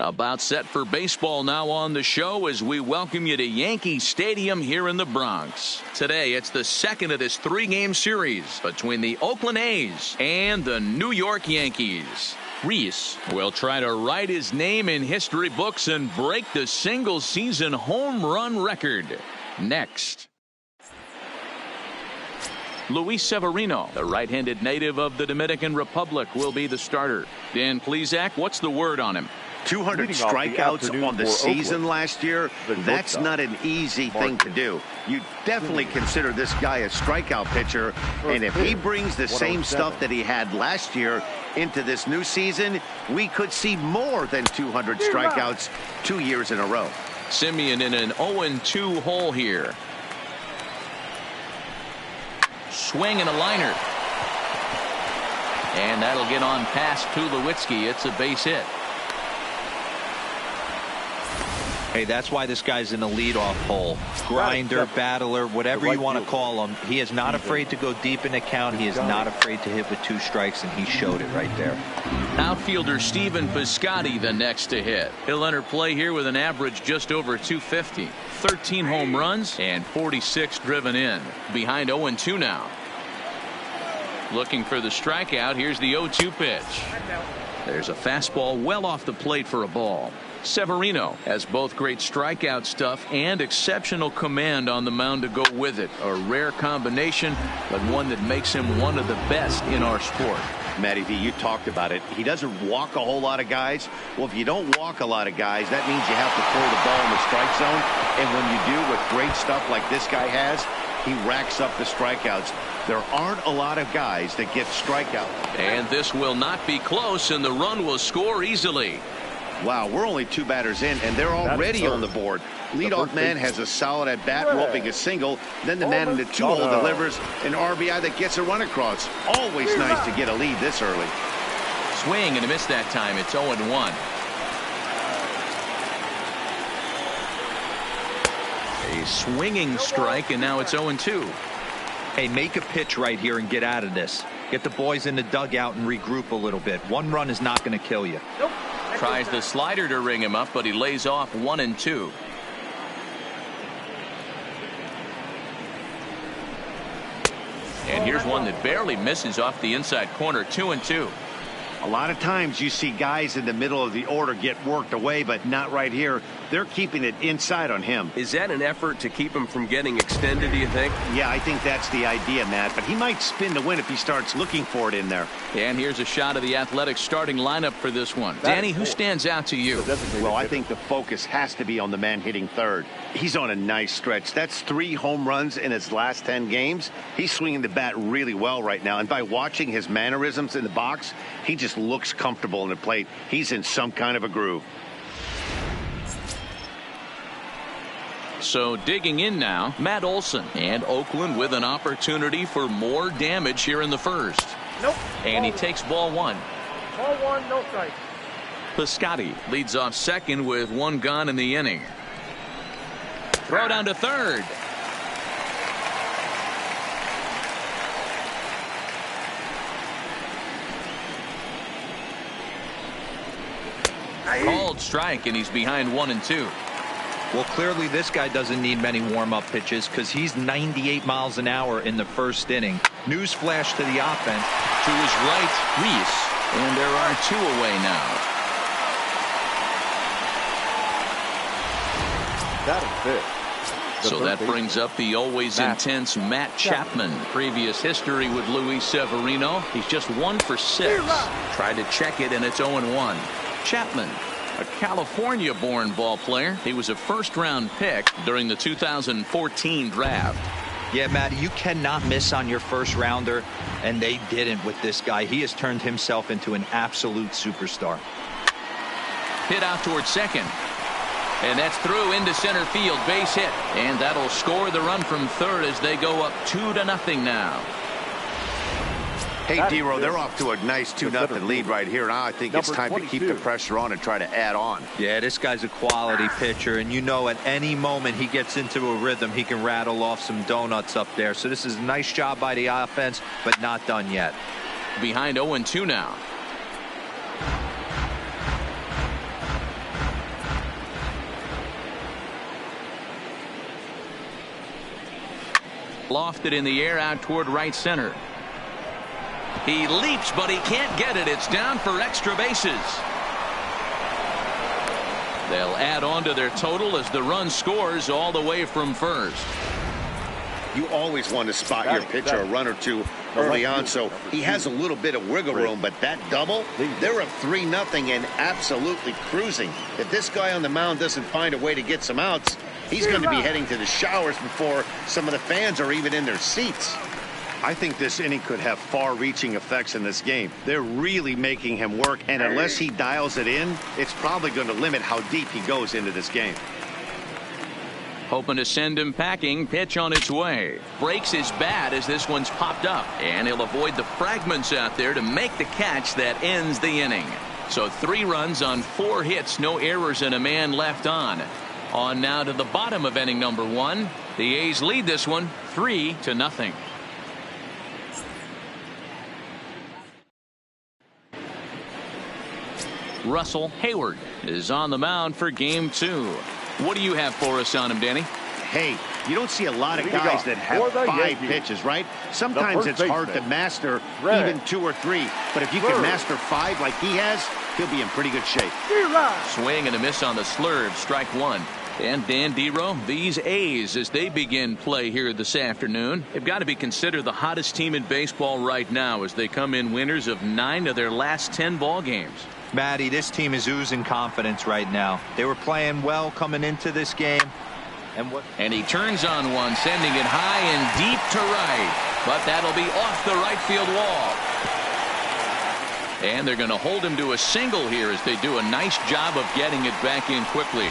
About set for baseball now on the show as we welcome you to Yankee Stadium here in the Bronx. Today, it's the second of this three-game series between the Oakland A's and the New York Yankees. Reese will try to write his name in history books and break the single-season home run record. Next. Luis Severino, the right-handed native of the Dominican Republic, will be the starter. Dan Plesac, what's the word on him? 200 strikeouts on the season last year. That's not an easy thing to do. You definitely consider this guy a strikeout pitcher, and if he brings the same stuff that he had last year into this new season, we could see more than 200 strikeouts 2 years in a row. Simeon in an 0-2 hole here. Swing and a liner. And that'll get on past Tulowitzki. It's a base hit. Hey, that's why this guy's in the leadoff hole. Grinder, battler, whatever you want to call him. He is not afraid to go deep in the count. He is not afraid to hit with 2 strikes, and he showed it right there. Outfielder Stephen Piscotty the next to hit. He'll enter play here with an average just over 250. 13 home runs and 46 driven in. Behind 0-2 now. Looking for the strikeout. Here's the 0-2 pitch. There's a fastball well off the plate for a ball. Severino has both great strikeout stuff and exceptional command on the mound to go with it. A rare combination, but one that makes him one of the best in our sport. MLBThe, you talked about it. He doesn't walk a whole lot of guys. Well, if you don't walk a lot of guys, that means you have to throw the ball in the strike zone. And when you do with great stuff like this guy has, he racks up the strikeouts. There aren't a lot of guys that get strikeouts. And this will not be close, and the run will score easily. Wow, we're only 2 batters in, and they're already on the board. Leadoff man has a solid at-bat, roping a single. Then the man in the 2-hole delivers an RBI that gets a run across. Always nice to get a lead this early. Swing and a miss that time. It's 0-1. A swinging strike, and now it's 0-2. Hey, make a pitch right here and get out of this. Get the boys in the dugout and regroup a little bit. 1 run is not going to kill you. Nope. Tries the slider to ring him up, but he lays off 1-2. And here's one that barely misses off the inside corner. 2-2. A lot of times you see guys in the middle of the order get worked away, but not right here. They're keeping it inside on him. Is that an effort to keep him from getting extended, do you think? Yeah, I think that's the idea, Matt. But he might spin to win if he starts looking for it in there. And here's a shot of the Athletics starting lineup for this one. Danny, who stands out to you? Well, I think the focus has to be on the man hitting third. He's on a nice stretch. That's 3 home runs in his last 10 games. He's swinging the bat really well right now. And by watching his mannerisms in the box, he just looks comfortable in the plate. He's in some kind of a groove. So digging in now, Matt Olson, and Oakland with an opportunity for more damage here in the first. Nope. And he takes ball 1. Ball 1, no strike. Piscotty leads off second with 1 gone in the inning. Throw down to third. Called strike, and he's behind 1-2. Well, clearly this guy doesn't need many warm-up pitches because he's 98 miles an hour in the first inning. News flash to the offense. To his right, Reese. And there are 2 away now. That is it. So that brings up the always intense Matt Chapman. Previous history with Luis Severino. He's just 1 for 6. Tried to check it, and it's 0-1. Chapman, a California-born ball player. He was a first-round pick during the 2014 draft. Yeah, Matt, you cannot miss on your first rounder, and they didn't with this guy. He has turned himself into an absolute superstar. Hit out towards second. And that's through into center field. Base hit. And that'll score the run from third as they go up 2-0 now. Hey, D-Row, they're off to a nice 2-0 lead right here. Now I think it's time to keep the pressure on and try to add on. Yeah, this guy's a quality pitcher, and you know at any moment he gets into a rhythm, he can rattle off some donuts up there. So this is a nice job by the offense, but not done yet. Behind 0-2 now. Lofted in the air out toward right center. He leaps, but he can't get it. It's down for extra bases. They'll add on to their total as the run scores all the way from first. You always want to spot your pitcher a run or two early on, so he has a little bit of wiggle room, but that double, they're up 3-0 and absolutely cruising. If this guy on the mound doesn't find a way to get some outs, he's going to be heading to the showers before some of the fans are even in their seats. I think this inning could have far-reaching effects in this game. They're really making him work, and unless he dials it in, it's probably going to limit how deep he goes into this game. Hoping to send him packing. Pitch on its way. Breaks his bat as this one's popped up. And he'll avoid the fragments out there to make the catch that ends the inning. So 3 runs on 4 hits. No errors and a man left on. On now to the bottom of inning number 1. The A's lead this one 3-0. Russell Hayward is on the mound for game 2. What do you have for us on him, Danny? Hey, you don't see a lot of guys that have 5 pitches, right? Sometimes it's hard to master even 2 or 3. But if you can master 5 like he has, he'll be in pretty good shape. Swing and a miss on the slurve. Strike 1. And Dan Dero, these A's, as they begin play here this afternoon, have got to be considered the hottest team in baseball right now as they come in winners of 9 of their last 10 ball games. Matty, this team is oozing confidence right now. They were playing well coming into this game. And he turns on one, sending it high and deep to right. But that'll be off the right field wall. And they're going to hold him to a single here as they do a nice job of getting it back in quickly.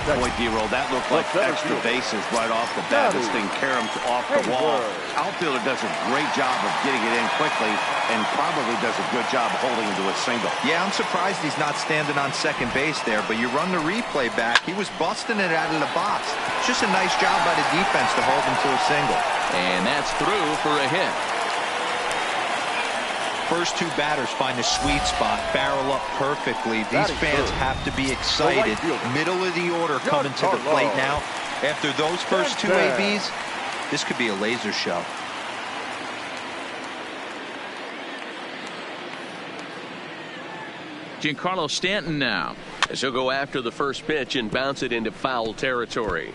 Boy, D-Roll, that looked like extra bases right off the bat. This thing caroms off the wall. Outfielder does a great job of getting it in quickly and probably does a good job holding him to a single. Yeah, I'm surprised he's not standing on second base there, but you run the replay back. He was busting it out of the box. It's just a nice job by the defense to hold him to a single. And that's through for a hit. First 2 batters find a sweet spot, barrel up perfectly. These fans have to be excited. Middle of the order coming to the plate now. After those first 2 ABs, this could be a laser show. Giancarlo Stanton now, as he'll go after the first pitch and bounce it into foul territory.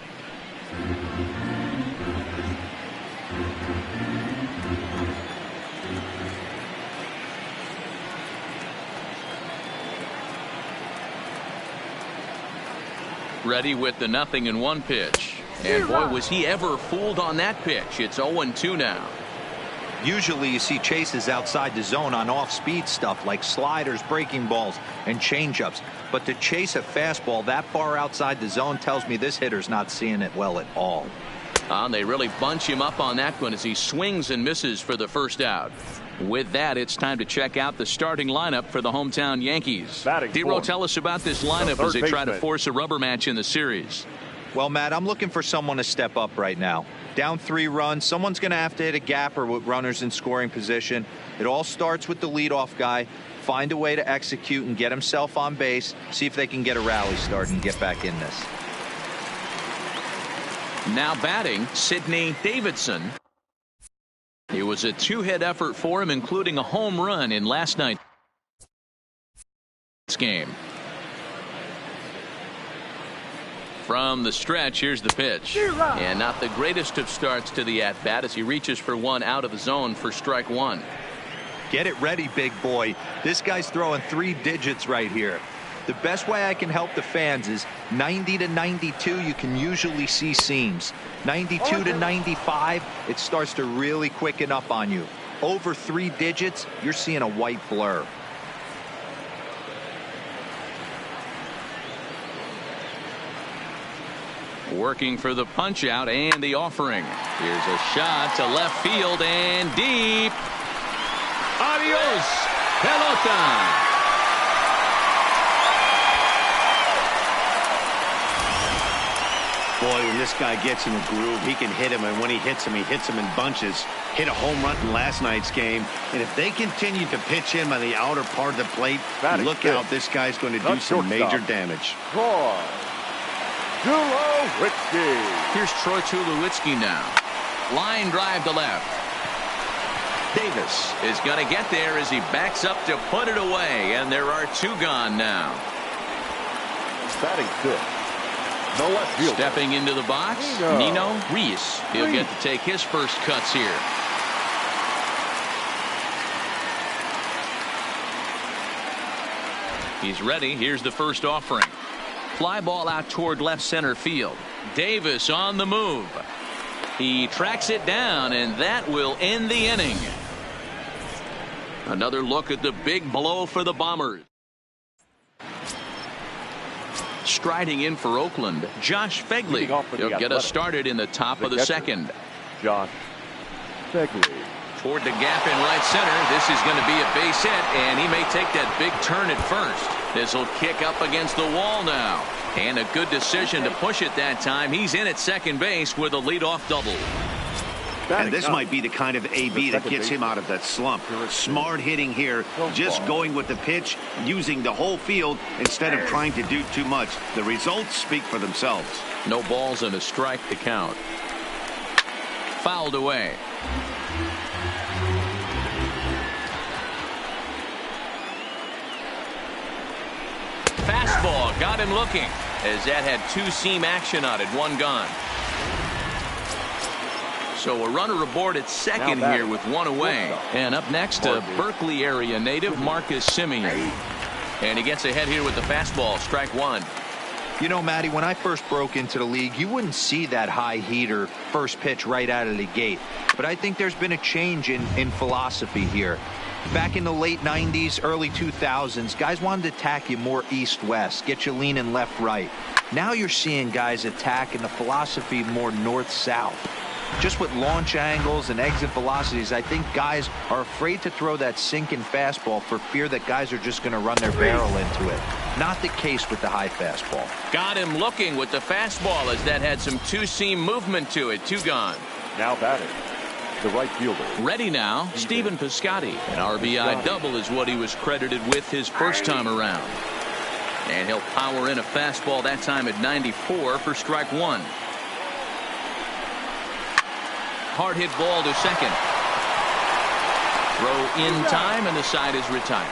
Ready with the 0-1 pitch. And boy, was he ever fooled on that pitch. It's 0-2 now. Usually you see chases outside the zone on off-speed stuff like sliders, breaking balls, and changeups. But to chase a fastball that far outside the zone tells me this hitter's not seeing it well at all. They really bunch him up on that one as he swings and misses for the first out. With that, it's time to check out the starting lineup for the hometown Yankees. D-Roll, tell us about this lineup as they try to force a rubber match in the series. Well, Matt, I'm looking for someone to step up right now. Down 3 runs, someone's going to have to hit a gapper with runners in scoring position. It all starts with the leadoff guy. Find a way to execute and get himself on base. See if they can get a rally started and get back in this. Now batting, Sidney Davidson. It was a 2-hit effort for him, including a home run in last night's game. From the stretch, here's the pitch. And not the greatest of starts to the at-bat as he reaches for one out of the zone for strike 1. Get it ready, big boy. This guy's throwing 3 digits right here. The best way I can help the fans is 90 to 92, you can usually see seams. 92 to 95, it starts to really quicken up on you. Over 3 digits, you're seeing a white blur. Working for the punch out and the offering. Here's a shot to left field and deep. Adios, pelota. Boy, when this guy gets in a groove, he can hit him, and when he hits him in bunches. Hit a home run in last night's game, and if they continue to pitch him on the outer part of the plate, look out, this guy's going to do some major damage. Tulowitzki. Here's Troy Tulowitzki now. Line drive to left. Davis is going to get there as he backs up to put it away, and there are 2 gone now. Batting 5th. No left field. Stepping into the box, Nino Reese. He'll get to take his first cuts here. He's ready. Here's the first offering. Fly ball out toward left center field. Davis on the move. He tracks it down, and that will end the inning. Another look at the big blow for the Bombers. Striding in for Oakland, Josh Fegley. He'll get us started in the top of the second. Josh Fegley. Toward the gap in right center. This is going to be a base hit, and he may take that big turn at first. This will kick up against the wall now. And a good decision to push it that time. He's in at second base with a leadoff double. And this might be the kind of AB that gets him out of that slump. Smart hitting here, just going with the pitch, using the whole field instead of trying to do too much. The results speak for themselves. No balls and a strike to count. Fouled away. Fastball got him looking as that had 2-seam action on it. 1 gone. So a runner aboard at second here with 1 away. And up next, a Berkeley area native, Marcus Semien. And he gets ahead here with the fastball. Strike 1. You know, Matty, when I first broke into the league, you wouldn't see that high heater first pitch right out of the gate. But I think there's been a change in philosophy here. Back in the late 90s, early 2000s, guys wanted to attack you more east-west, get you leaning left-right. Now you're seeing guys attack in the philosophy more north-south. Just with launch angles and exit velocities, I think guys are afraid to throw that sinking fastball for fear that guys are just going to run their barrel into it. Not the case with the high fastball. Got him looking with the fastball as that had some 2-seam movement to it. 2 gone. Now batting, the right fielder. Ready now, Stephen Piscotty. An RBI double is what he was credited with his first time around. And he'll power in a fastball that time at 94 for strike 1. Hard hit ball to second. Throw in time, and the side is retired.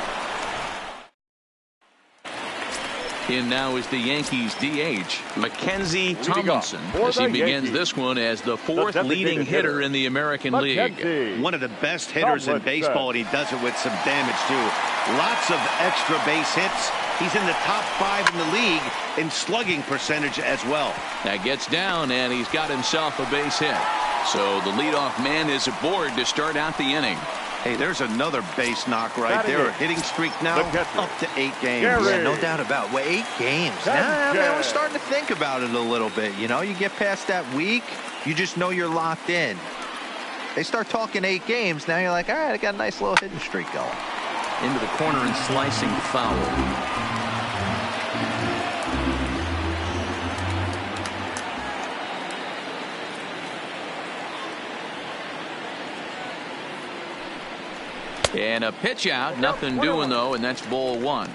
In now is the Yankees DH, Mackenzie Tomlinson, as he begins this one as the 4th leading hitter in the American League. One of the best hitters in baseball, and he does it with some damage too. Lots of extra base hits. He's in the top 5 in the league in slugging percentage as well. That gets down, and he's got himself a base hit. So the leadoff man is aboard to start out the inning. Hey, there's another base knock right there. A hitting streak now up to 8 games. Yeah, no doubt about it. Well, 8 games. Nah, man, we're starting to think about it a little bit. You know, you get past that week, you just know you're locked in. They start talking 8 games, now you're like, all right, I got a nice little hitting streak going. Into the corner and slicing foul. And a pitch out, nothing doing though, and that's ball 1.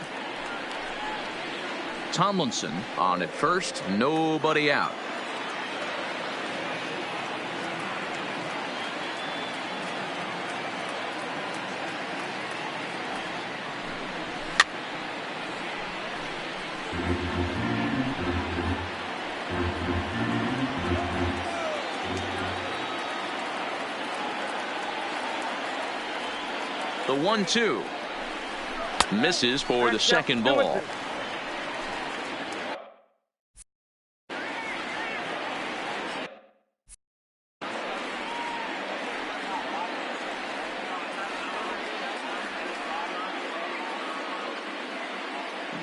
Tomlinson on at first, nobody out. The 1-2 misses for the second ball.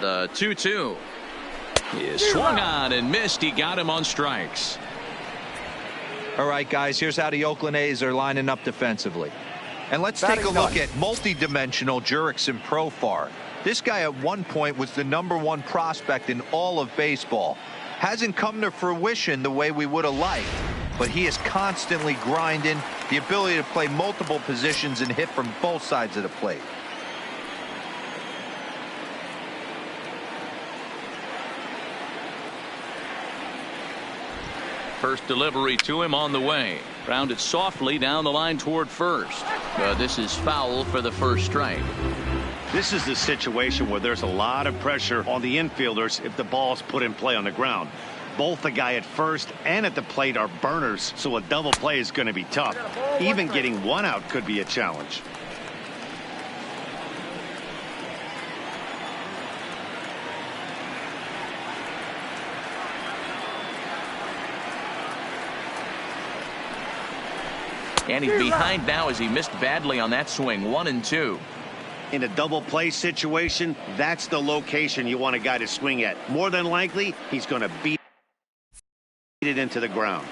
The 2-2 is swung on and missed. He got him on strikes. All right, guys, here's how the Oakland A's are lining up defensively. And let's take a look at multi-dimensional Jurickson Profar. This guy at one point was the #1 prospect in all of baseball. Hasn't come to fruition the way we would have liked, but he is constantly grinding, the ability to play multiple positions and hit from both sides of the plate. First delivery to him on the way. Grounded softly down the line toward first. But this is foul for the first strike. This is the situation where there's a lot of pressure on the infielders if the ball's put in play on the ground. Both the guy at first and at the plate are burners, so a double play is going to be tough. Even getting one out could be a challenge. And he's behind now as he missed badly on that swing. 1-2. In a double play situation, that's the location you want a guy to swing at. More than likely, he's going to beat it into the ground.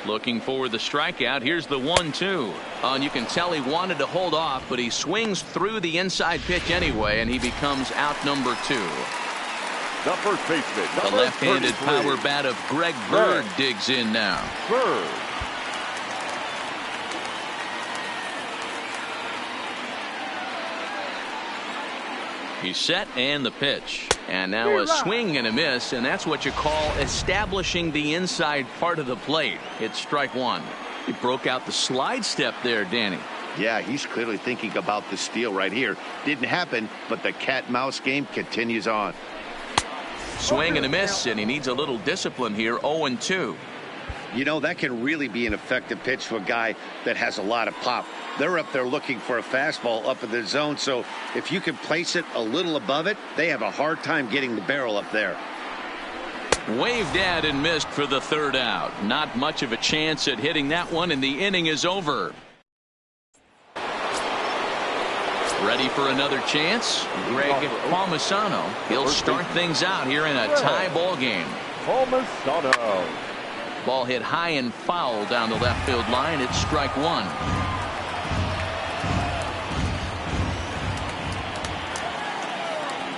Looking for the strikeout. Here's the 1-2. And you can tell he wanted to hold off, but he swings through the inside pitch anyway, and he becomes out number 2. The first baseman, The left-handed power bat of Greg Bird digs in now. Bird. He's set and the pitch. And now a swing and a miss, and that's what you call establishing the inside part of the plate. It's strike one. He broke out the slide step there, Danny. Yeah, he's clearly thinking about the steal right here. Didn't happen, but the cat-mouse game continues on. Swing and a miss, and he needs a little discipline here. 0-2. You know, that can really be an effective pitch for a guy that has a lot of pop. They're up there looking for a fastball up in the zone, so if you can place it a little above it, they have a hard time getting the barrel up there. Waved at and missed for the third out. Not much of a chance at hitting that one, and the inning is over. Ready for another chance? Greg Palmisano. He'll start things out here in a tie ball game. Palmisano. Ball hit high and foul down the left field line. It's strike one.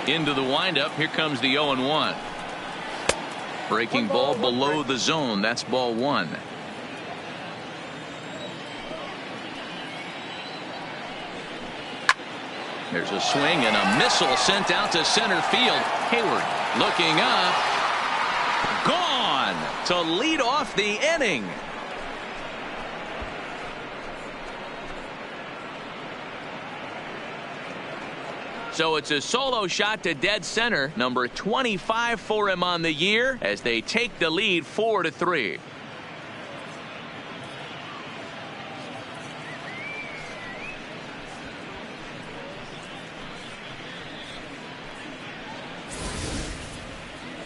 Into the windup. Here comes the 0-1. Breaking ball below the zone. That's ball one. There's a swing and a missile sent out to center field. Hayward looking up. Gone to lead off the inning. So it's a solo shot to dead center. Number 25 for him on the year as they take the lead 4-3.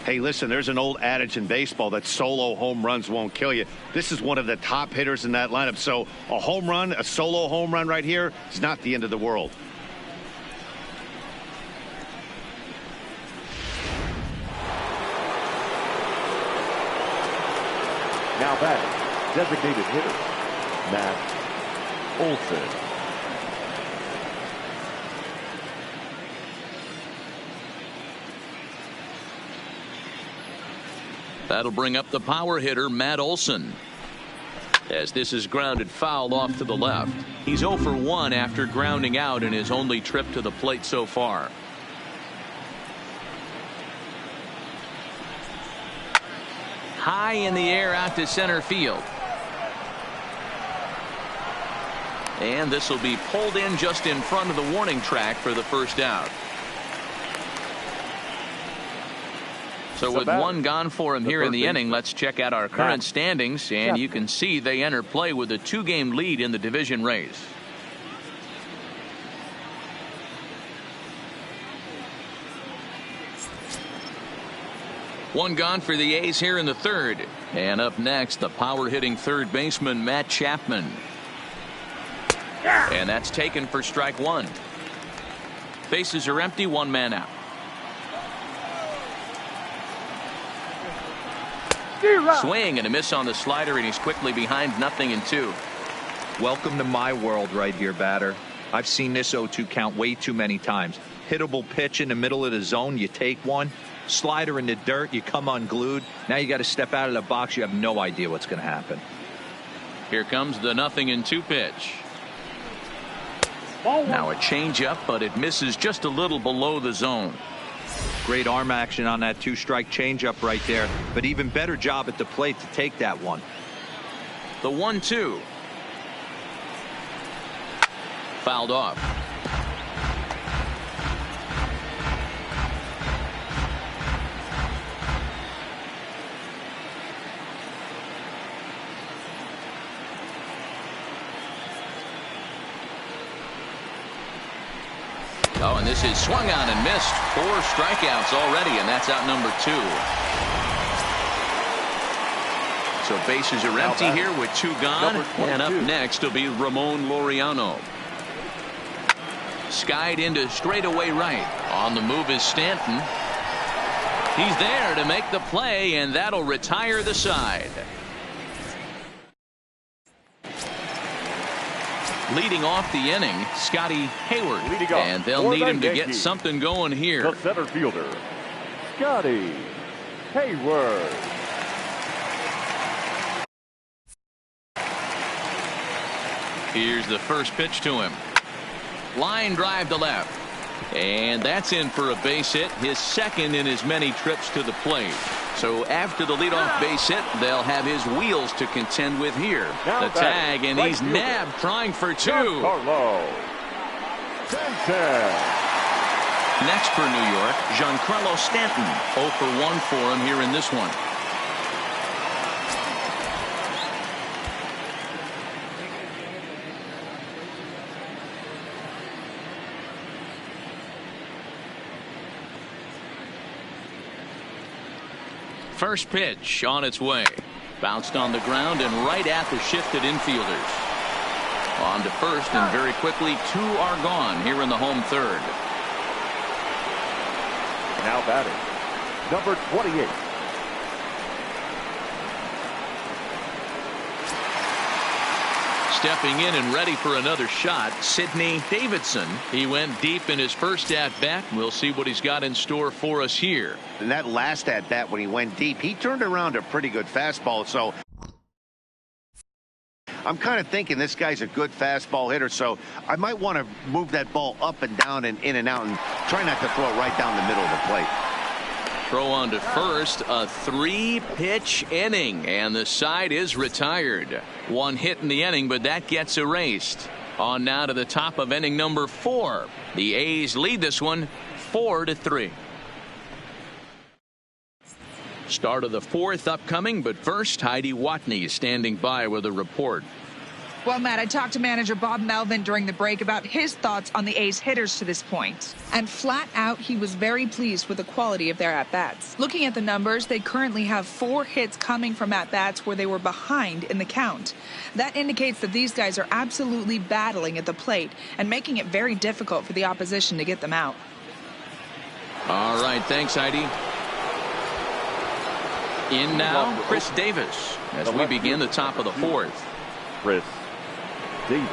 Hey, listen, there's an old adage in baseball that solo home runs won't kill you. This is one of the top hitters in that lineup. So a home run, a solo home run right here is not the end of the world. Now batting, designated hitter, Matt Olson. That'll bring up the power hitter, Matt Olson. As this is grounded foul off to the left. He's 0 for 1 after grounding out in his only trip to the plate so far. High in the air out to center field. And this will be pulled in just in front of the warning track for the first out. So with one gone for him here in the inning, let's check out our current standings, and you can see they enter play with a 2-game lead in the division race. One gone for the A's here in the third. And up next, the power hitting third baseman, Matt Chapman. And that's taken for strike one. Bases are empty, one man out. Swing and a miss on the slider, and he's quickly behind 0-2. Welcome to my world right here, batter. I've seen this 0-2 count way too many times. Hittable pitch in the middle of the zone, you take one. Slider in the dirt, you come unglued. Now you got to step out of the box. You have no idea what's going to happen. Here comes the 0-2 pitch. Now a changeup, but it misses just a little below the zone. Great arm action on that 2-strike changeup right there, but even better job at the plate to take that one. The 1-2. Fouled off. Oh, and this is swung on and missed. 4 strikeouts already, and that's out number 2. So bases are empty here with 2 gone. And up next will be Ramon Laureano. Skied into straightaway right. On the move is Stanton. He's there to make the play, and that'll retire the side. Leading off the inning, Scotty Hayward. And they'll need him to get something going here. The center fielder, Scotty Hayward. Here's the first pitch to him. Line drive to left. And that's in for a base hit, his second in as many trips to the plate. So after the leadoff base hit, they'll have his wheels to contend with here. The tag, and he's nabbed trying for 2. Next for New York, Giancarlo Stanton. 0 for 1 for him here in this one. First pitch on its way. Bounced on the ground and right at the shifted infielders. On to first, and very quickly 2 are gone here in the home third. Now batting, number 28. Stepping in and ready for another shot, Sidney Davidson. He went deep in his first at-bat. We'll see what he's got in store for us here. And that last at-bat when he went deep, he turned around a pretty good fastball. So I'm kind of thinking this guy's a good fastball hitter, so I might want to move that ball up and down and in and out and try not to throw it right down the middle of the plate. Throw on to first, a 3-pitch inning, and the side is retired. 1 hit in the inning, but that gets erased. On now to the top of inning number 4. The A's lead this one 4-3. Start of the 4th upcoming, but first, Heidi Watney is standing by with a report. Well, Matt, I talked to manager Bob Melvin during the break about his thoughts on the A's hitters to this point. And flat out, he was very pleased with the quality of their at-bats. Looking at the numbers, they currently have 4 hits coming from at-bats where they were behind in the count. That indicates that these guys are absolutely battling at the plate and making it very difficult for the opposition to get them out. All right, thanks, Heidi. In now, Chris Davis, as we begin the top of the 4th. Chris Davis.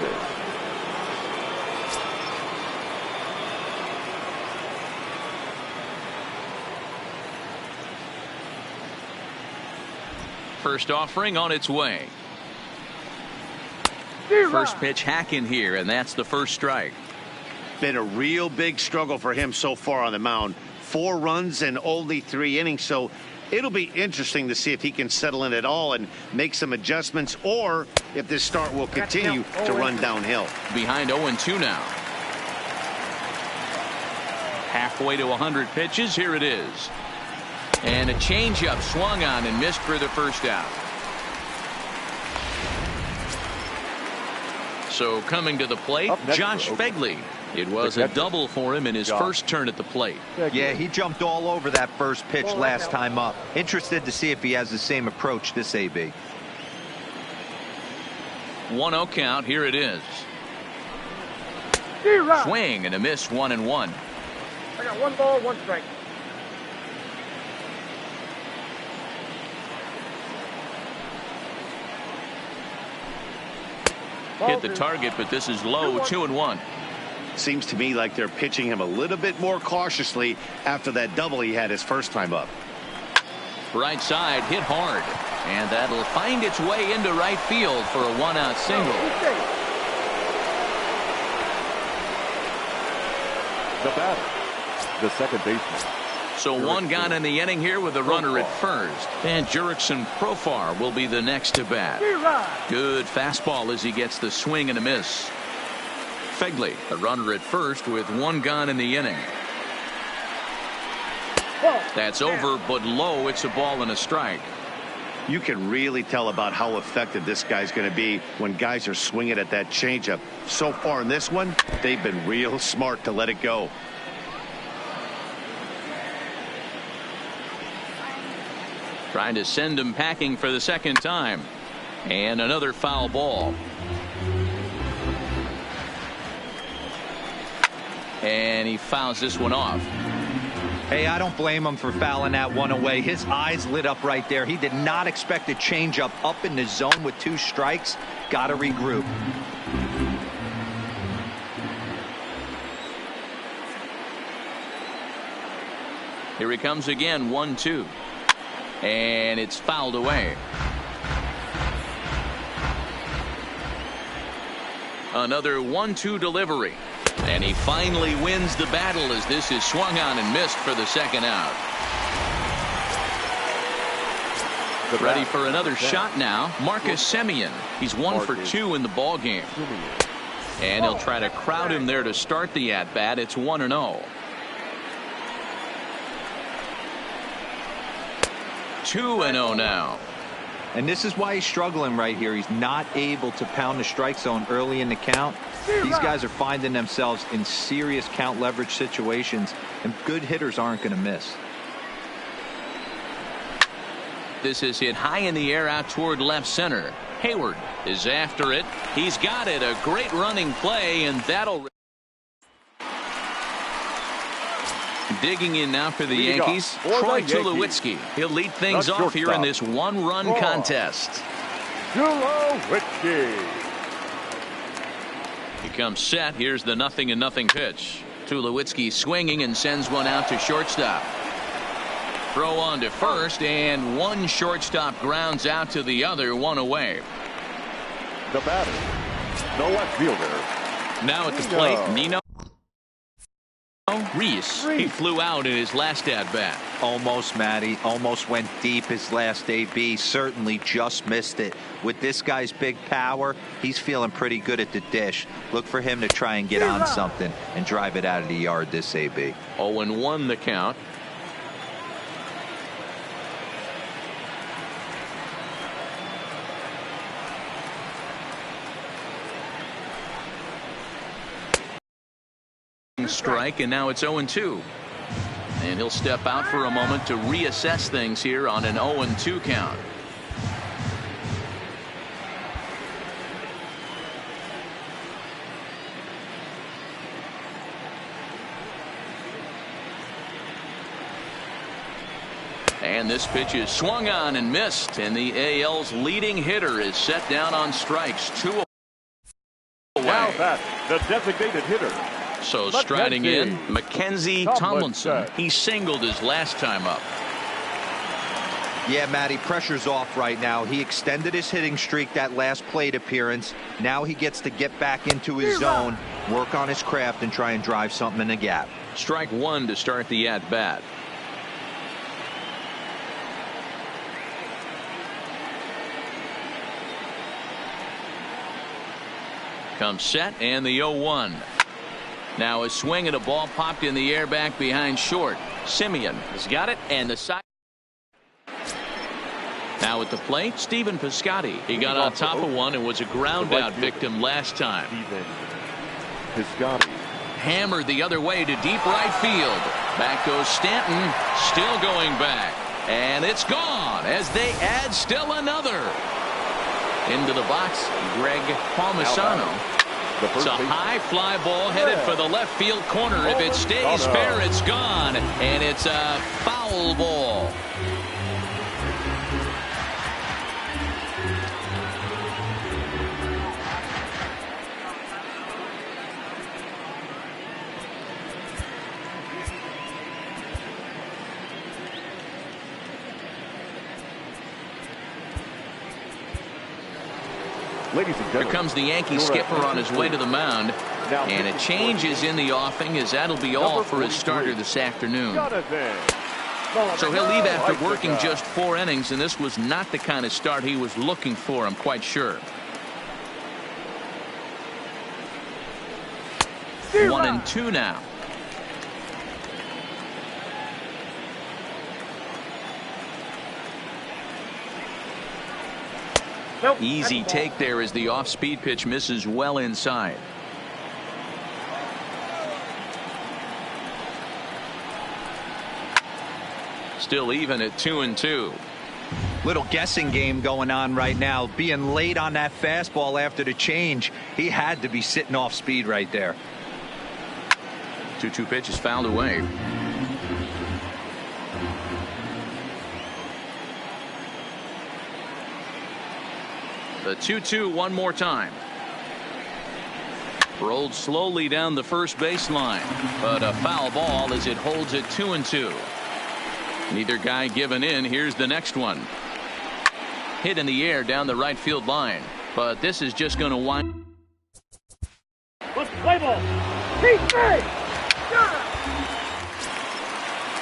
First offering on its way. First pitch hack in here, and that's the first strike. Been a real big struggle for him so far on the mound. 4 runs and only 3 innings, so it'll be interesting to see if he can settle in at all and make some adjustments, or if this start will continue to run downhill. Behind 0-2 now. Halfway to 100 pitches. Here it is. And a changeup swung on and missed for the first out. So coming to the plate, Josh Begley. It was a double for him in his first turn at the plate. Yeah, he jumped all over that first pitch last time up. Interested to see if he has the same approach this AB. 1-0 count. Here it is. Swing and a miss, 1-1. I got 1 ball, 1 strike. Hit the target, but this is low, 2-1. Seems to me like they're pitching him a little bit more cautiously after that double he had his first time up. Right side, hit hard. And that'll find its way into right field for a 1-out single. The batter, the second baseman, So one gone in the inning here with a runner at first. And Jurickson Profar will be the next to bat. Good fastball as he gets the swing and a miss. Fegley, a runner at first with one gone in the inning. That's over, but low. It's a ball and a strike. You can really tell about how effective this guy's going to be when guys are swinging at that changeup. So far in this one, they've been real smart to let it go. Trying to send him packing for the second time. And another foul ball. And he fouls this one off. Hey, I don't blame him for fouling that one away. His eyes lit up right there. He did not expect a changeup up in the zone with 2 strikes. Got to regroup. Here he comes again, 1-2. And it's fouled away. Another 1-2 delivery. And he finally wins the battle as this is swung on and missed for the second out. Ready for another shot now. Marcus Semien. He's 1 for 2 in the ball game. And he'll try to crowd him there to start the at-bat. It's 1-0. 2-0 now. And this is why he's struggling right here. He's not able to pound the strike zone early in the count. These guys are finding themselves in serious count leverage situations, and good hitters aren't going to miss. This is hit high in the air out toward left center. Hayward is after it. He's got it. A great running play, and that'll... Digging in now for the Yankees, Troy Tulowitzki. He'll lead things off here in this one-run contest. Tulowitzki. He comes set. Here's the 0-0 pitch. Tulowitzki swinging and sends one out to shortstop. Throw on to first, and one shortstop grounds out to the other, one away. The batter, the left fielder. Now at the plate, Nino Reese. He flew out in his last at-bat. Almost, Matty. Almost went deep his last AB. Certainly just missed it. With this guy's big power, he's feeling pretty good at the dish. Look for him to try and get on something and drive it out of the yard this AB. 0-1 the count. Strike, and now it's 0-2. And he'll step out for a moment to reassess things here on an 0-2 count. And this pitch is swung on and missed, and the AL's leading hitter is set down on strikes. 2 away. Now that the designated hitter. So striding in, Mackenzie Tomlinson. He singled his last time up. Yeah, Matty, pressure's off right now. He extended his hitting streak that last plate appearance. Now he gets to get back into his zone, work on his craft, and try and drive something in the gap. Strike one to start the at-bat. Comes set, and the 0-1. Now a swing and a ball popped in the air back behind short. Semien has got it, and the side. Now at the plate, Stephen Piscotty. He got on top of one and was a ground out victim last time. Piscotty. Hammered the other way to deep right field. Back goes Stanton, still going back. And it's gone as they add still another. Into the box, Greg Palmisano. It's a high fly ball headed for the left field corner. If it stays fair, it's gone. And it's a foul ball. Here comes the Yankee skipper on his way to the mound. And a change is in the offing, as that'll be all for his starter this afternoon. So he'll leave after working just 4 innings, and this was not the kind of start he was looking for, I'm quite sure. 1-2 now. Easy take there as the off-speed pitch misses well inside. Still even at 2-2. Little guessing game going on right now. Being late on that fastball after the change. He had to be sitting off speed right there. 2-2 pitch is fouled away. The 2-2 one more time. Rolled slowly down the first baseline, but a foul ball as it holds it 2-2. Neither guy giving in. Here's the next one. Hit in the air down the right field line, but this is just going to wind. Let's play ball.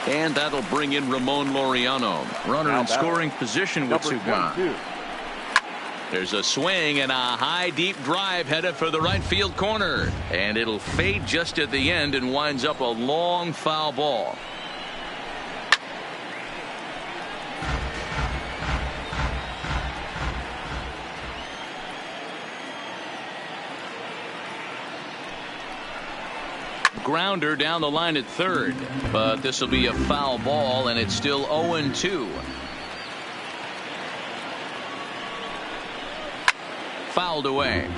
And that'll bring in Ramon Laureano. Runner in scoring position with 2 gone. There's a swing and a high deep drive headed for the right field corner, and it'll fade just at the end and winds up a long foul ball. Grounder down the line at third, but this will be a foul ball, and it's still 0-2. Fouled away.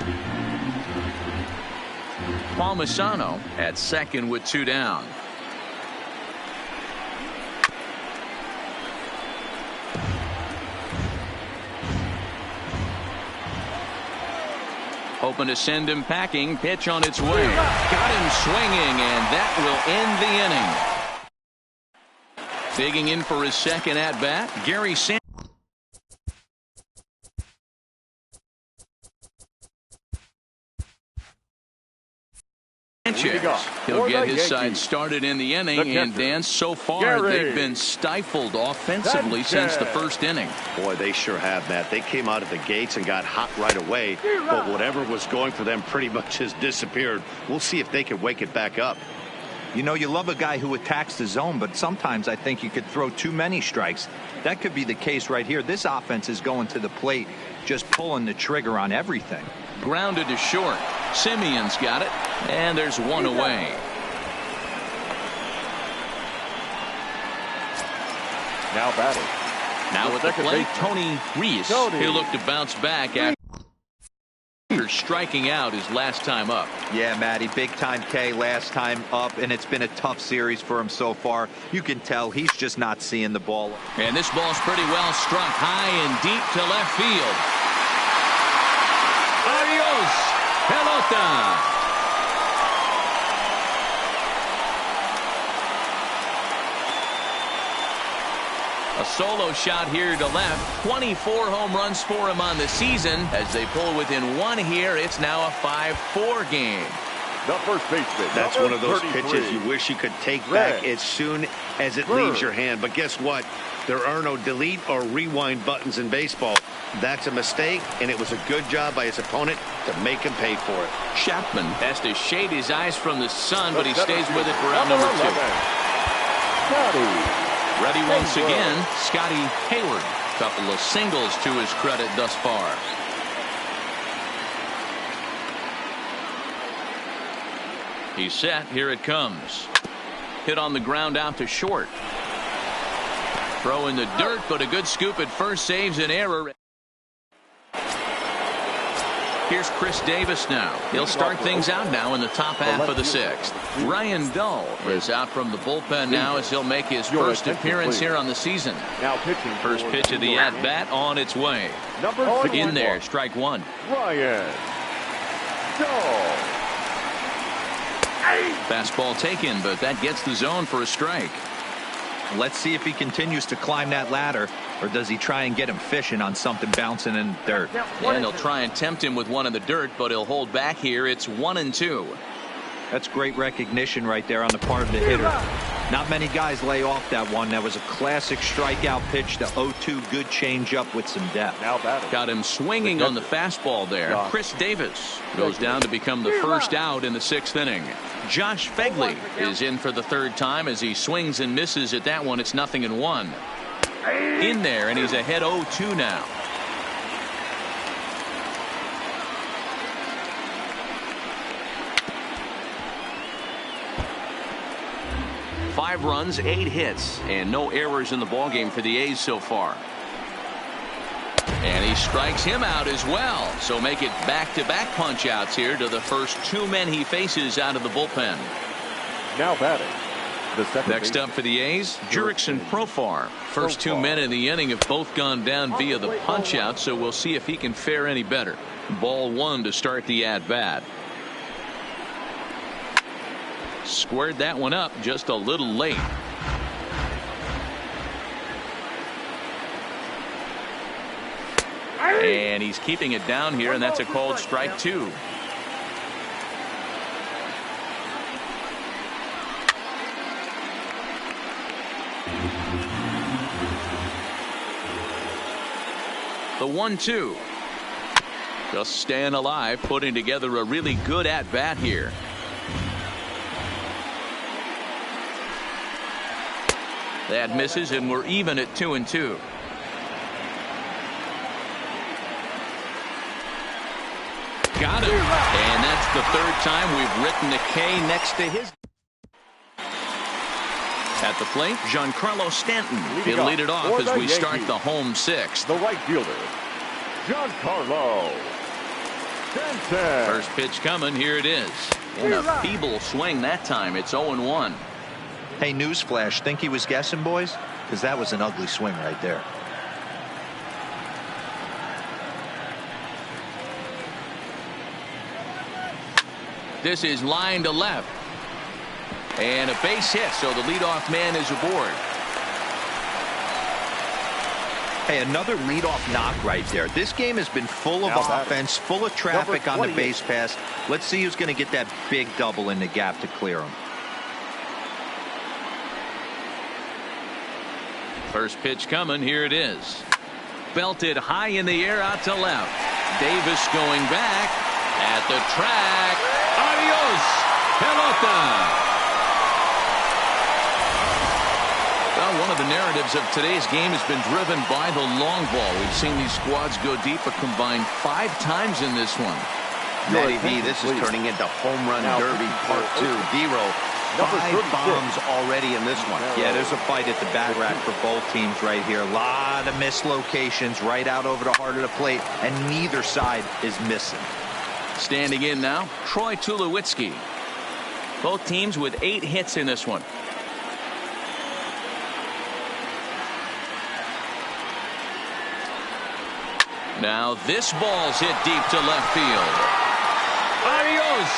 Palmisano at second with 2 down. Hoping to send him packing. Pitch on its way. Got him swinging, and that will end the inning. Digging in for his second at bat, Gary Sanchez. He'll get his side started in the inning, and Dan, so far they've been stifled offensively since the first inning. Boy, they sure have, Matt. They came out of the gates and got hot right away, but whatever was going for them pretty much has disappeared. We'll see if they can wake it back up. You know, you love a guy who attacks the zone, but sometimes I think you could throw too many strikes. That could be the case right here. This offense is going to the plate, just pulling the trigger on everything. Grounded to short. Simeon's got it, and there's one away. Now batting. Now at the plate, Tony Reese. He'll look to bounce back after striking out his last time up. Yeah, Matty, big time K last time up, and it's been a tough series for him so far. You can tell he's just not seeing the ball. And this ball's pretty well struck high and deep to left field. Adios, pelota. A solo shot here to left. 24 home runs for him on the season. As they pull within 1 here, it's now a 5-4 game. The first baseman. That's one of those pitches you wish you could take back as soon as it leaves your hand. But guess what? There are no delete or rewind buttons in baseball. That's a mistake, and it was a good job by his opponent to make him pay for it. Chapman has to shade his eyes from the sun, but he stays with it for round number 2. Ready once again, Scotty Hayward. Couple of singles to his credit thus far. He's set. Here it comes. Hit on the ground out to short. Throw in the dirt, but a good scoop at first saves an error. Here's Chris Davis now. He'll start things out now in the top half of the 6th. Ryan Dull is out from the bullpen now as he'll make his first appearance here on the season. Now pitching. First pitch of the at-bat on its way. In there, strike 1. Ryan Dull. Fastball taken, but that gets the zone for a strike. Let's see if he continues to climb that ladder, or does he try and get him fishing on something bouncing in the dirt. And he'll try and tempt him with one in the dirt, but he'll hold back here. It's 1-2. That's great recognition right there on the part of the hitter. Not many guys lay off that one. That was a classic strikeout pitch. The 0-2 good changeup with some depth. Now batting. Got him swinging on the fastball there. Chris Davis goes down to become the first out in the 6th inning. Josh Fegley is in for the 3rd time as he swings and misses at that one. It's 0-1. In there, and he's ahead 0-2 now. Five runs, 8 hits, and no errors in the ballgame for the A's so far. And he strikes him out as well. So make it back-to-back punch-outs here to the first 2 men he faces out of the bullpen. Now batting. Next up for the A's, Jurickson Profar. First 2 men in the inning have both gone down via the punch-out, so we'll see if he can fare any better. Ball 1 to start the at-bat. Squared that one up just a little late. And he's keeping it down here, and that's a called strike 2. The 1-2. Just staying alive, putting together a really good at-bat here. That misses, and we're even at 2-2. Got him. And that's the 3rd time we've written a K next to his. At the plate, Giancarlo Stanton. He'll lead it off as we start the home 6th. The right fielder, Giancarlo Stanton. First pitch coming. Here it is. And a feeble swing that time. It's 0-1. Hey, newsflash, think he was guessing, boys? Because that was an ugly swing right there. This is line to left. And a base hit, so the leadoff man is aboard. Hey, another leadoff knock right there. This game has been full of offense, full of traffic on the base pass. Let's see who's going to get that big double in the gap to clear him. First pitch coming. Here it is. Belted high in the air out to left. Davis going back at the track. Adios, pelota. Well, one of the narratives of today's game has been driven by the long ball. We've seen these squads go deep a combined 5 times in this one. Matty V, this is turning into home run derby part 2. D-Row, 5 bombs already in this one. Yeah, there's a fight at the bat rack for both teams right here. A lot of mislocations right out over the heart of the plate, and neither side is missing. Standing in now, Troy Tulowitzki. Both teams with 8 hits in this one. Now this ball's hit deep to left field. Adios,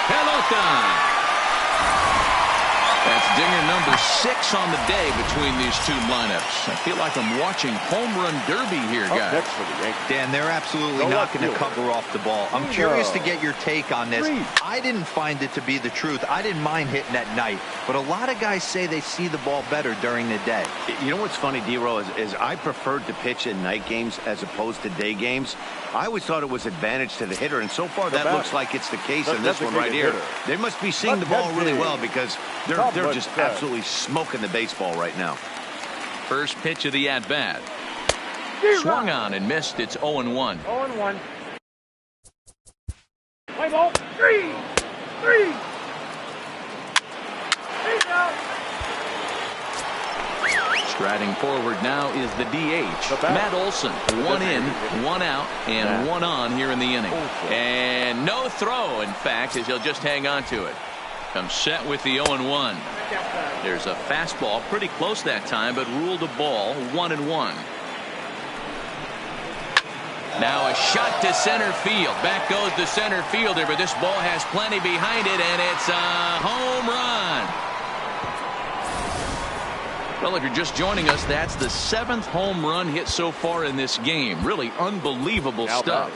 pelota. That's dinger number 6 on the day between these 2 lineups. I feel like I'm watching home run derby here, guys. Next for the Yankees. Dan, they're absolutely not going to cover off the ball. I'm curious to get your take on this. I didn't find it to be the truth. I didn't mind hitting at night, but a lot of guys say they see the ball better during the day. You know what's funny, D-Row, is I preferred to pitch in night games as opposed to day games. I always thought it was advantage to the hitter, and so far that looks like it's the case in this one right here. They must be seeing the ball really well because they're just absolutely smoking the baseball right now. First pitch of the at-bat. Swung on and missed. It's 0-1. 0-1. Play ball. 3. 3. Striding forward now is the DH, Matt Olson. 1 in, 1 out, and 1 on here in the inning. And no throw, in fact, as he'll just hang on to it. Comes set with the 0-1. There's a fastball pretty close that time, but ruled a ball. 1-1. Now a shot to center field. Back goes the center fielder, but this ball has plenty behind it, and it's a home run. Well, if you're just joining us, that's the 7th home run hit so far in this game. Really unbelievable stuff.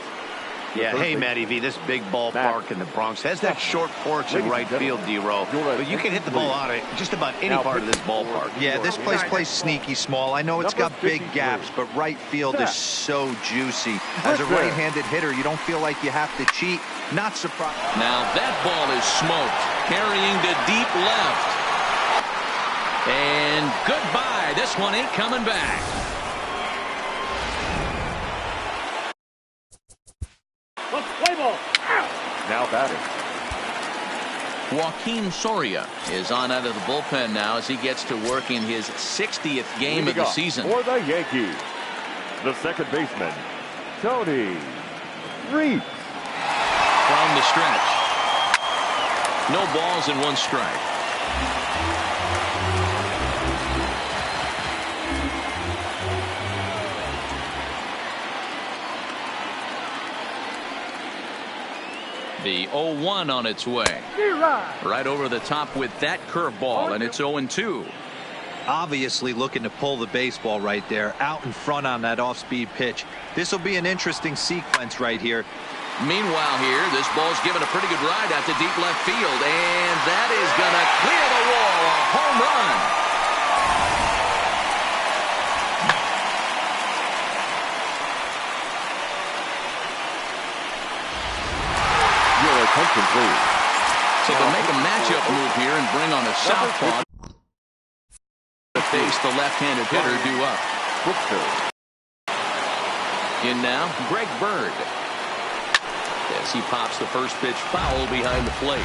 Yeah, hey, Matty V, this big ballpark in the Bronx has that short porch in right field, D-Row, but you can hit the ball out of just about any part of this ballpark. Yeah, this place plays sneaky small. I know it's got big gaps, but right field is so juicy. As a right-handed hitter, you don't feel like you have to cheat. Not surprised. Now that ball is smoked, carrying to deep left. And goodbye. This one ain't coming back. Let's play ball. Now batting. Joaquin Soria is on out of the bullpen now as he gets to work in his 60th game of the season. For the Yankees, the second baseman, Tony Reeves. From the stretch. No balls and one strike. The 0-1 on its way. Right over the top with that curveball, and it's 0-2. Obviously looking to pull the baseball right there, out in front on that off-speed pitch. This will be an interesting sequence right here. Meanwhile here, this ball's given a pretty good ride out to deep left field, and that is going to clear the wall. A home run. Your attention, please. So they'll make a matchup move here and bring on a southpaw to face the left-handed hitter due up. In now, Greg Bird. As he pops the first pitch foul behind the plate.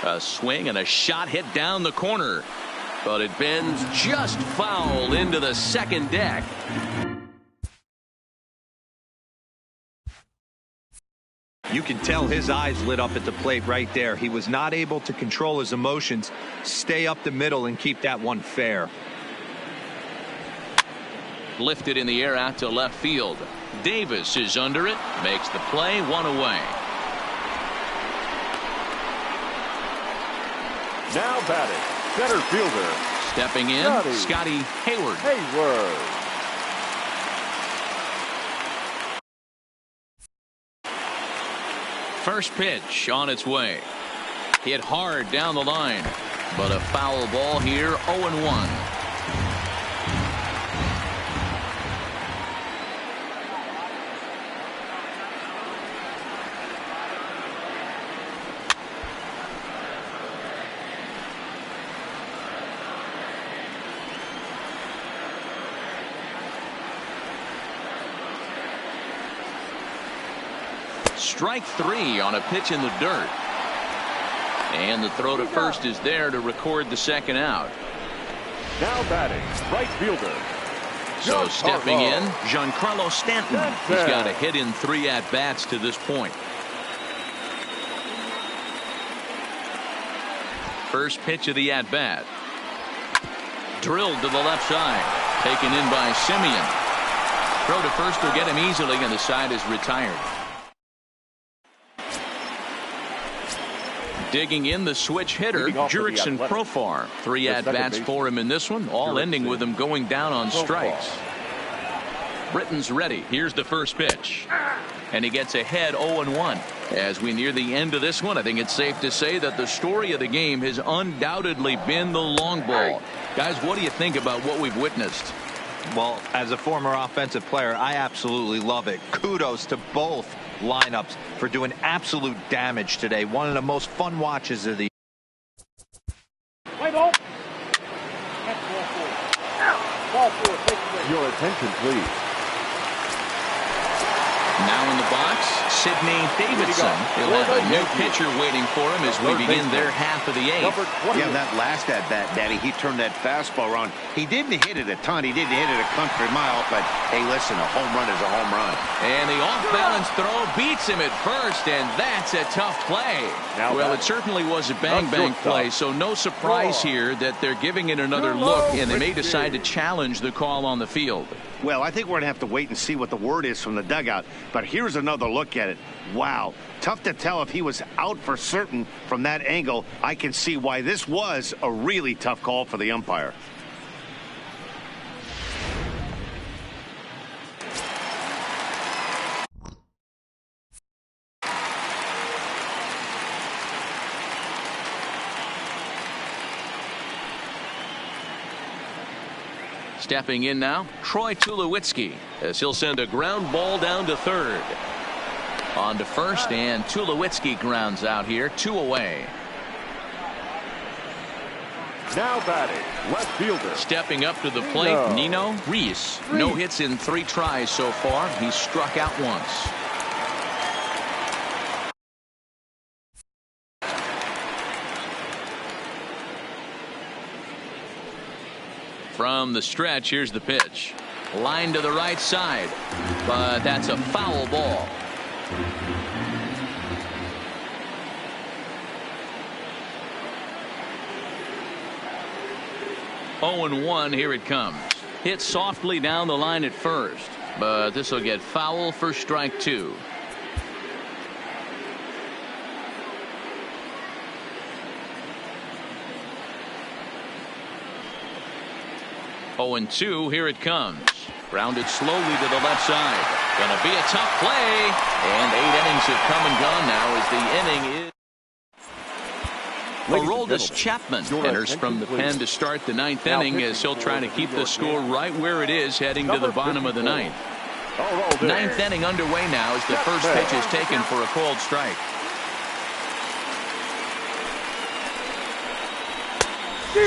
A swing and a shot hit down the corner, but it bends just foul into the second deck. You can tell his eyes lit up at the plate right there. He was not able to control his emotions. Stay up the middle and keep that one fair. Lifted in the air out to left field. Davis is under it, makes the play, one away. Now batting, center fielder. Stepping in, Scotty Hayward. First pitch on its way. Hit hard down the line, but a foul ball here, 0-1. Strike three on a pitch in the dirt. And the throw to first is there to record the second out. Now batting, right fielder. So stepping in, Giancarlo Stanton. He's got a hit in 3 at-bats to this point. First pitch of the at-bat. Drilled to the left side. Taken in by Simeon. Throw to first will get him easily, and the side is retired. Digging in the switch hitter, Jurickson Profar. 3 at-bats for him in this one, all ending with him going down on strikes. Britton's ready. Here's the first pitch. And he gets ahead 0-1. As we near the end of this one, I think it's safe to say that the story of the game has undoubtedly been the long ball. Guys, what do you think about what we've witnessed? Well, as a former offensive player, I absolutely love it. Kudos to both lineups for doing absolute damage today. One of the most fun watches of the Your attention, please. Now in the box, Sidney Davidson. He'll have a new pitcher waiting for him as we begin their half of the 8th. Yeah, that last at-bat, Daddy, he turned that fastball around. He didn't hit it a ton. He didn't hit it a country mile, but, hey, listen, a home run is a home run. And the off-balance throw beats him at first, and that's a tough play. Well, it certainly was a bang-bang play, so no surprise here that they're giving it another look, and they may decide to challenge the call on the field. Well, I think we're going to have to wait and see what the word is from the dugout, but here's another look at it. it. Wow. Tough to tell if he was out for certain from that angle. I can see why this was a really tough call for the umpire. Stepping in now, Troy Tulowitzki, as he'll send a ground ball down to third. On to first, and Tulowitzki grounds out here, 2 away. Now batting, left fielder. Stepping up to the plate, Nino Reese. No hits in 3 tries so far. He's struck out once. From the stretch, here's the pitch. Line to the right side, but that's a foul ball. Oh and 1, here it comes. Hit softly down the line at first, but this will get foul for strike 2. Oh and 2, here it comes. Grounded slowly to the left side. Gonna be a tough play. And 8 innings have come and gone now as the inning is. Aroldis Chapman enters from the pen to start the 9th inning as he'll try to keep the score right where it is heading to the bottom of the 9th. 9th inning underway now as the first pitch is taken for a called strike.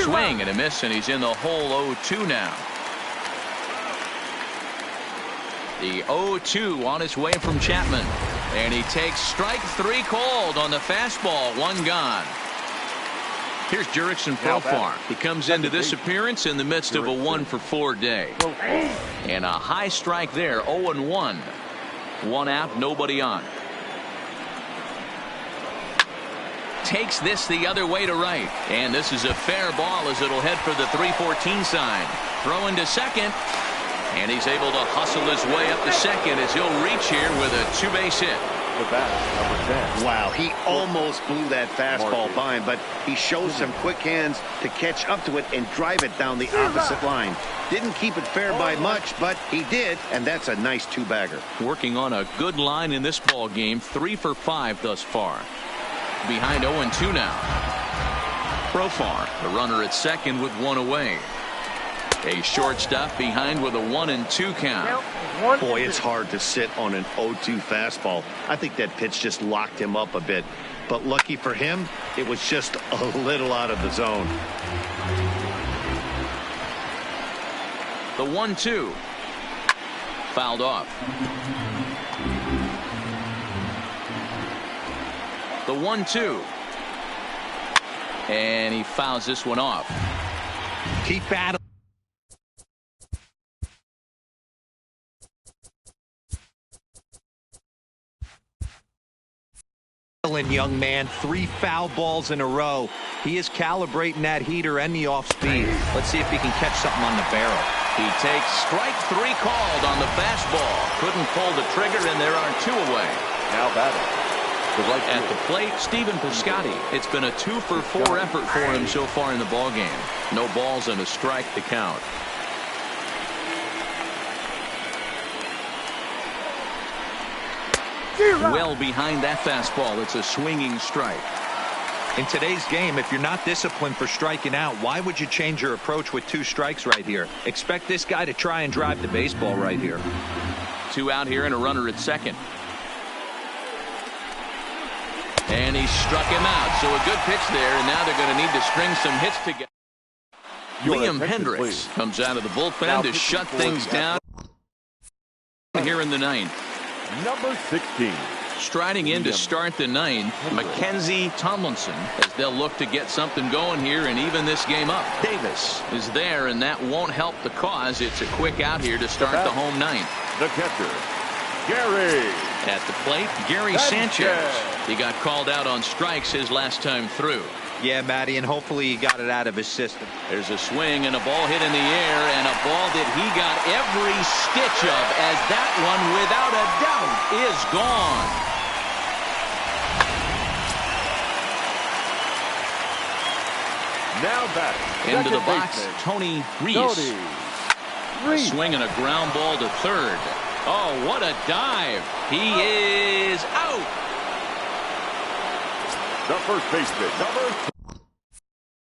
Swing and a miss, and he's in the hole. 0-2 now. The 0-2 on his way from Chapman, and he takes strike 3 called on the fastball. 1 gone. Here's Jurickson Profar. He comes into this appearance in the midst of a 1-for-4 day, and a high strike there. 0-1. 1 out, nobody on. Takes this the other way to right, and this is a fair ball as it'll head for the 3-14 sign. Throwing to second, and he's able to hustle his way up to second as he'll reach here with a 2-base hit. The bat, number 10. Wow, he almost blew that fastball by him, but he shows some quick hands to catch up to it and drive it down the opposite line. Didn't keep it fair by much, but he did, and that's a nice 2-bagger. Working on a good line in this ball game, 3 for 5 thus far. Behind 0-2 now. Profar, the runner at second with 1 away. A shortstop behind with a 1-2 count. Boy, it's hard to sit on an 0-2 fastball. I think that pitch just locked him up a bit. But lucky for him, it was just a little out of the zone. The 1-2. Fouled off. The 1-2. And he fouls this one off. Keep battling. Young man, 3 foul balls in a row. He is calibrating that heater and the off speed. Let's see if he can catch something on the barrel. He takes strike 3 called on the fastball. Couldn't pull the trigger, and there are 2 away. Now batting. At the plate, Stephen Piscotty. It's been a 2-for-4 effort for him so far in the ballgame. No balls and a strike to count. Well behind that fastball. It's a swinging strike. In today's game, if you're not disciplined for striking out, why would you change your approach with 2 strikes right here? Expect this guy to try and drive the baseball right here. 2 out here and a runner at second. And he struck him out. So a good pitch there, and now they're going to need to string some hits together. Liam Hendricks comes out of the bullpen to shut things down here in the 9th. Number 16. Striding in to start the 9th, Mackenzie Tomlinson, as they'll look to get something going here and even this game up. Davis is there, and that won't help the cause. It's a quick out here to start the home 9th. The catcher, Gary. At the plate, Gary Sanchez. He got called out on strikes his last time through. Yeah, Matty, and hopefully he got it out of his system. There's a swing and a ball hit in the air, and a ball that he got every stitch of, as that one, without a doubt, is gone. Now batting. Into the box, Tony Reese. Swinging a ground ball to third. Oh, what a dive. He is out. The first baseman,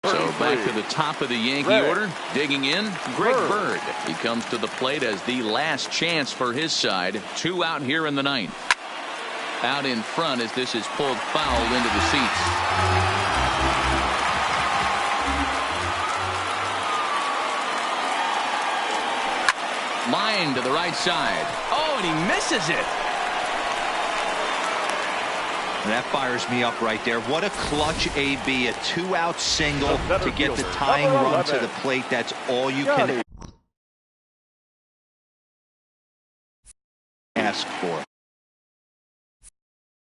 So back to the top of the Yankee order. Digging in, Greg Bird. He comes to the plate as the last chance for his side. 2 out here in the 9th. Out in front as this is pulled foul into the seats. Line to the right side. Oh, and he misses it. And that fires me up right there. What a clutch AB, a 2-out single to get the tying run to the plate. That's all you can ask for.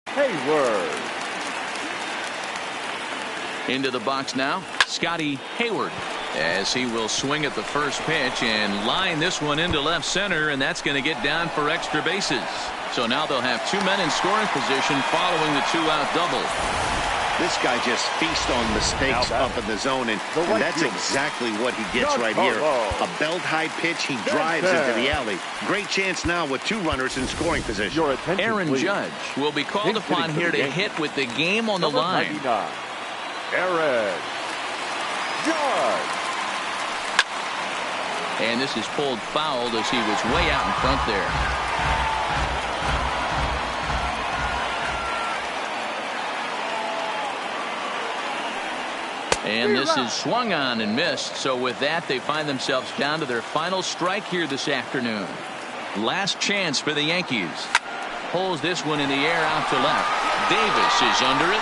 Hayward. Into the box now, Scotty Hayward, as he will swing at the first pitch and line this one into left center, and that's going to get down for extra bases. So now they'll have 2 men in scoring position following the 2-out double. This guy just feasts on mistakes up in the zone, and that's exactly what he gets right here. A belt-high pitch, he drives into the alley. Great chance now with 2 runners in scoring position. Aaron Judge will be called upon here to hit with the game on the line. Aaron Judge. And this is pulled fouled as he was way out in front there. And this is swung on and missed. So with that, they find themselves down to their final strike here this afternoon. Last chance for the Yankees. Pulls this one in the air out to left. Davis is under it.